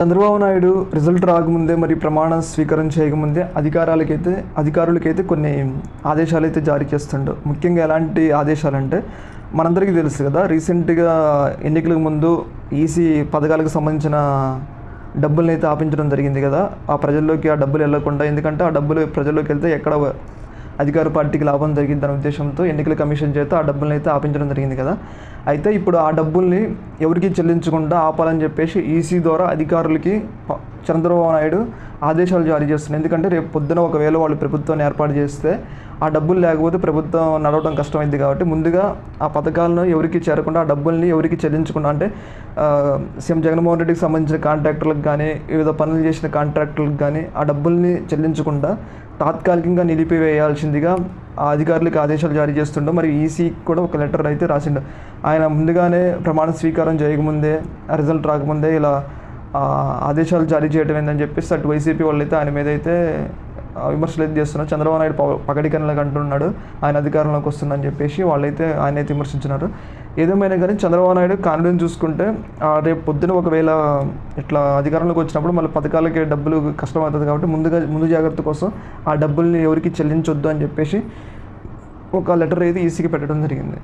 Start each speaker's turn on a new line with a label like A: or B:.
A: Chandrababu Naidu result రాకముందే మరి ప్రమాణ స్వీకారం చేయకముందే అధికారులకైతే కొన్ని ఆదేశాలు అయితే జారీ చేస్తుండు. ముఖ్యంగా ఎలాంటి ఆదేశాలంటే మనందరికీ తెలుసు కదా, రీసెంట్గా ఎన్నికలకు ముందు ఈసీ పథకాలకు సంబంధించిన డబ్బుల్ని అయితే ఆపించడం జరిగింది కదా. ఆ ప్రజల్లోకి ఆ డబ్బులు వెళ్ళకుండా, ఎందుకంటే ఆ డబ్బులు ప్రజల్లోకి వెళ్తే ఎక్కడ అధికార పార్టీకి లాభం జరిగిందనే ఉద్దేశంతో ఎన్నికల కమిషన్ చేత ఆ డబ్బుల్ని అయితే ఆపించడం జరిగింది కదా. అయితే ఇప్పుడు ఆ డబ్బుల్ని ఎవరికి చెల్లించకుండా ఆపాలని చెప్పేసి ఈసీ ద్వారా అధికారులకి చంద్రబాబు నాయుడు ఆదేశాలు జారీ చేస్తున్నారు. ఎందుకంటే రేపు పొద్దున ఒకవేళ వాళ్ళు ప్రభుత్వాన్ని ఏర్పాటు చేస్తే ఆ డబ్బులు లేకపోతే ప్రభుత్వం నడవడం కష్టమైంది. కాబట్టి ముందుగా ఆ పథకాలను ఎవరికి చేరకుండా, ఆ డబ్బుల్ని ఎవరికి చెల్లించకుండా, అంటే సీఎం జగన్మోహన్ రెడ్డికి సంబంధించిన కాంట్రాక్టర్లకు కానీ, వివిధ పనులు చేసిన కాంట్రాక్టర్లకు కానీ ఆ డబ్బుల్ని చెల్లించకుండా తాత్కాలికంగా నిలిపివేయాల్సిందిగా ఆ అధికారులకు ఆదేశాలు జారీ చేస్తుండో. మరి ఈసీకి కూడా ఒక లెటర్ అయితే రాసిండు. ఆయన ముందుగానే ప్రమాణ స్వీకారం చేయకముందే, రిజల్ట్ రాకముందే ఇలా ఆదేశాలు జారీ చేయడం ఏందని చెప్పేసి అటు వైసీపీ వాళ్ళు అయితే ఆయన మీద అయితే విమర్శలు అయితే చేస్తున్నారు. చంద్రబాబు నాయుడు పగడికనలకు అంటున్నాడు ఆయన అధికారంలోకి వస్తుందని చెప్పేసి వాళ్ళైతే ఆయన అయితే విమర్శించినారు. ఏదేమైనా కానీ చంద్రబాబు నాయుడు కాన్ఫిడెన్స్ చూసుకుంటే రేపు పొద్దున ఒకవేళ ఇట్లా అధికారంలోకి వచ్చినప్పుడు మళ్ళీ పథకాలకి డబ్బులు కష్టమవుతుంది. కాబట్టి ముందు జాగ్రత్త కోసం ఆ డబ్బుల్ని ఎవరికి చెల్లించొద్దు అని చెప్పేసి ఒక లెటర్ అయితే ఈసీకి పెట్టడం జరిగింది.